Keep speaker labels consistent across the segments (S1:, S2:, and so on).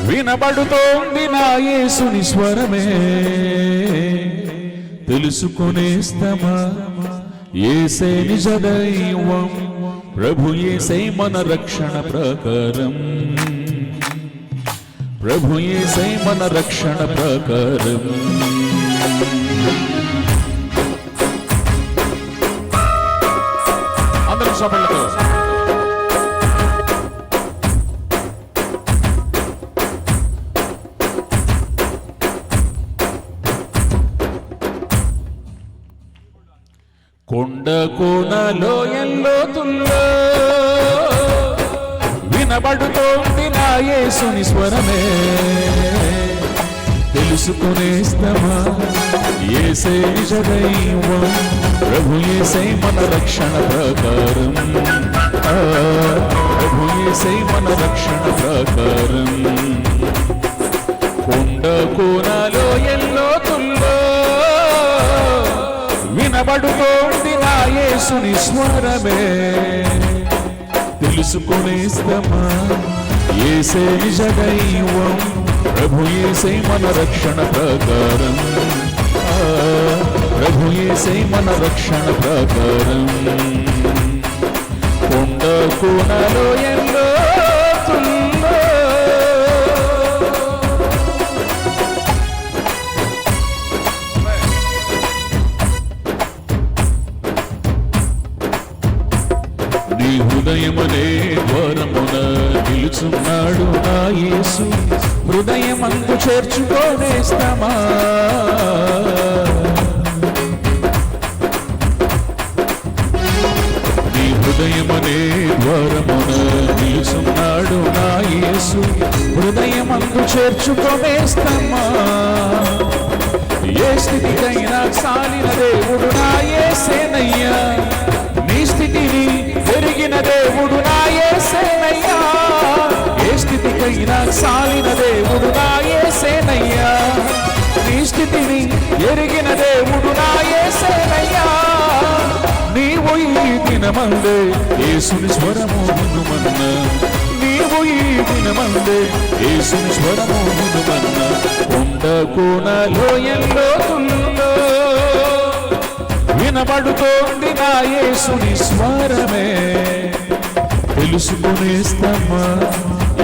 S1: వినబడుతోంది నా యేసుని స్వరమే, తెలుసుకునేస్తమా యేసే నిజ దైవం, ప్రభు యేసే మన రక్షణ ప్రకారం, ప్రభు యేసే మన రక్షణ ప్రకారం. అందరూ సభలతో కొండ కోనలో ఎల్లోతుల్లో వినబడుతోంది నా యేసుని స్వరమే, తెలుసుకునేస్తమా యేసే నిజ దైవం, ప్రభు యేసే మన రక్షణ ప్రకారం, ప్రభు యేసే మన రక్షణ ప్రకారం. కొండ కోనలో ఎల్లోతుల్లో వినబడుతోంది నా యేసుని స్వరమే, తెలుసుకునేస్తమా యేసే నిజ దైవం, ప్రభు యేసే మన రక్షణ ప్రకారం, ప్రభు యేసే మన రక్షణ ప్రకారం. కొండ కోనలో ఎల్లోతుల్లో నీ హృదయమనే ద్వారమున నిలుచున్నాడు నా యేసు, హృదయమందు చేర్చుకోనేస్తమా నీ హృదయమనే ద్వారమున నిలుచున్నాడు నా యేసు, హృదయమందు చేర్చుకోనేస్తమా. ఏ స్థితికైనా సాలిన దేవుడు నా యేసేనయ్యా, నీ స్థితిని ఎరిగిన దేవుడు నా యేసేనయ్యా, ఏ స్థితికైనా సాలిన దేవుడు నా యేసేనయ్యా, నీ స్థితిని ఎరిగిన దేవుడు నా యేసేనయ్యా. నీవు ఈ దినమందే యేసుని స్వరము వినుమన్నా, నీవు ఈ దినమందే యేసుని స్వరము వినుమన్నా. కొండ కోనలో ఎల్లోతుల్లో వినబడుతోంది నా యేసుని స్వరమే, తెలుసుకునేస్తమా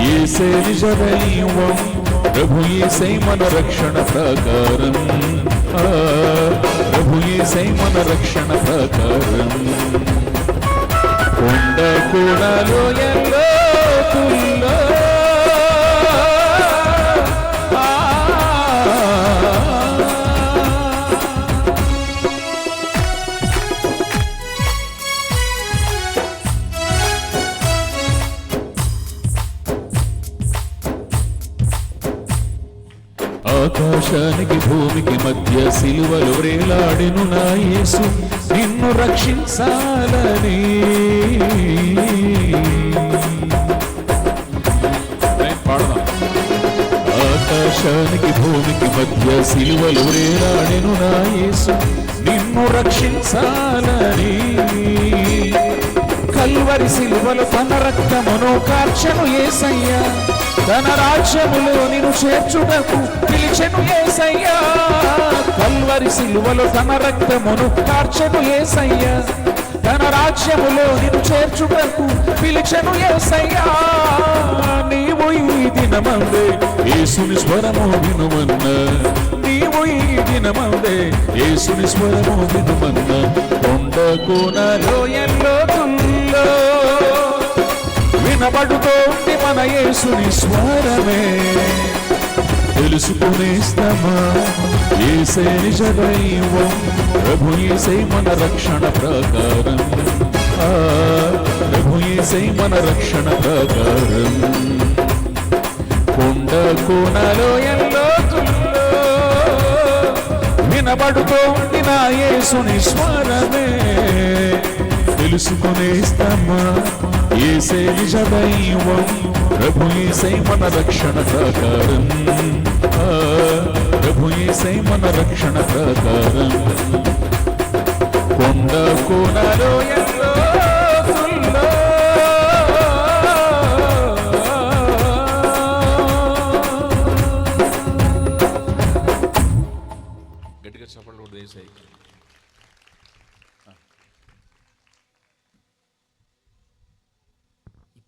S1: యేసే నిజ దైవం, ప్రభు యేసే మన రక్షణ ప్రకారం, ప్రభు యేసే మన రక్షణ ప్రకారం. కొండ కోనలో ఎల్లోతుల్లో ఆకాశానికి భూమికి మధ్య సిలువలో వేలాడెను నా యేసు, నిన్ను రక్షించాలని. ఆకాశానికి భూమికి మధ్య సిలువలో వేలాడెను నా యేసు, నిన్ను రక్షించాలని. కల్వరి సిలువలో తన రక్తమును కార్చెను యేసయ్యా, తన రాజ్యములో నిన్ను చేర్చుటకు పిలిచెను యేసయ్యా. కల్వరి సిలువలో తన రక్తమును కార్చెను యేసయ్యా, తన రాజ్యములో నిన్ను చేర్చుటకు పిలిచెను యేసయ్యా. నీవు ఈ దినమందే యేసుని స్వరము వినుమన్నా, నీవు ఈ దినమందే యేసుని స్వరము వినుమన్నా. కొండ కోనలో ఎల్లోతుల్లో వినబడుతోంది మన యేసుని స్వరమే, తెలుసుకునేస్తమా యేసే నిజ దైవం, ప్రభు యేసే మన రక్షణ ప్రకారం, ప్రభు యేసే మన రక్షణ ప్రకారం. కొండ కోనలో ఎల్లోతుల్లో వినబడుతోంది నా యేసుని స్వరమే, తెలుసుకునేస్తమా యేసే నిజ దైవం, ప్రభు యేసే మన రక్షణ ప్రకారం, ప్రభు యేసే మన రక్షణ ప్రకారం. కొండ కోనలో ఎల్లోతుల్లో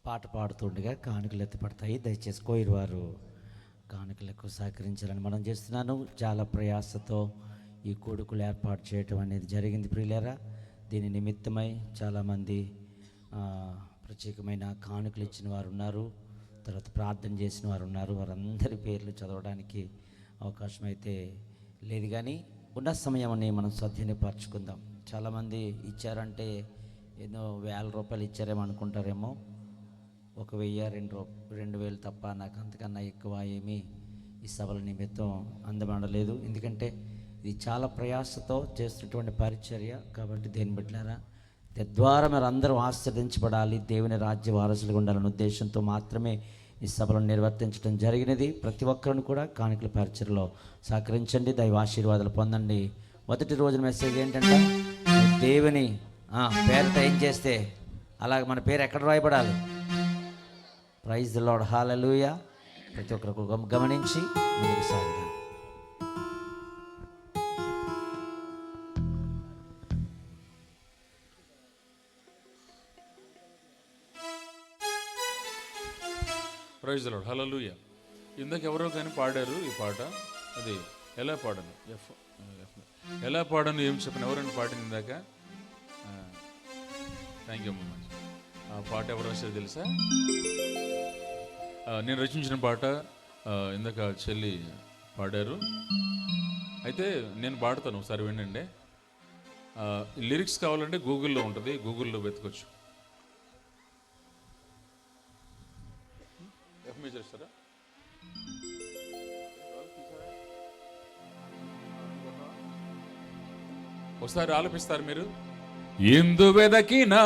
S2: పాట పాడుతుండగా కానుకలు ఎత్తిపడతాయి. దయచేసి కోయిరు వారు కానుకలకు సహకరించాలని మనం చేస్తున్నాను. చాలా ప్రయాసతో ఈ కూడుకులు ఏర్పాటు చేయటం అనేది జరిగింది ప్రియులారా. దీని నిమిత్తమై చాలామంది ప్రత్యేకమైన కానుకలు ఇచ్చిన వారు ఉన్నారు, తర్వాత ప్రార్థన చేసిన వారు ఉన్నారు. వారందరి పేర్లు చదవడానికి అవకాశం అయితే లేదు, కానీ ఉన్న సమయాన్ని మనం సద్వినియోగపరచుకుందాం. చాలామంది ఇచ్చారంటే ఏదో ₹1000 ఇచ్చారేమో అనుకుంటారేమో. 1000, 2000 తప్ప నాకు అంతకన్నా ఎక్కువ ఏమీ ఈ సభల నిమిత్తం అందబడలేదు. ఎందుకంటే ఇది చాలా ప్రయాసతో చేస్తున్నటువంటి పరిచర్య. కాబట్టి దేని బిడ్డలారా, తద్వారా మీరు అందరూ ఆశీర్వదించబడాలి, దేవుని రాజ్య వారసులుగా ఉండాలనే ఉద్దేశంతో మాత్రమే ఈ సభలను నిర్వర్తించడం జరిగినది. ప్రతి ఒక్కరిని కూడా కానుకల పరిచర్యలో సహకరించండి, దైవ ఆశీర్వాదాలు పొందండి. మొదటి రోజున మెసేజ్ ఏంటంటే, దేవుని పేరుతో ఏం చేస్తే అలాగే మన పేరు ఎక్కడ రాయబడాలి? ప్రైజ్ ది లార్డ్, హల్లెలూయా. ప్రతి ఒక్కరు గమనించి ముందుకు సాగుదాం.
S3: ప్రైజ్ ది లార్డ్, హల్లెలూయా. ఇందాక ఎవరో కానీ పాడారు ఈ పాట. అది ఎలా పాడను, ఎలా పాడను ఏం చెప్పను, ఎవరైనా పాడింది ఇందాక? థ్యాంక్ యూ అమ్మ. ఆ పాట ఎవరు రాశారు తెలుసా? నేను రచించిన పాట. ఇందాక చెల్లి పాడారు. అయితే నేను పాడతాను, ఒకసారి వినండి. లిరిక్స్ కావాలంటే గూగుల్లో ఉంటుంది, గూగుల్లో వెతకొచ్చు. చేస్తారా? ఒకసారి ఆలపిస్తారు మీరు. ఎందు వెదకినా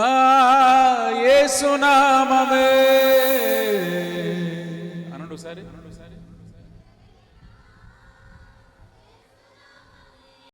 S3: యేసు నామమే అనండి ఒకసారి.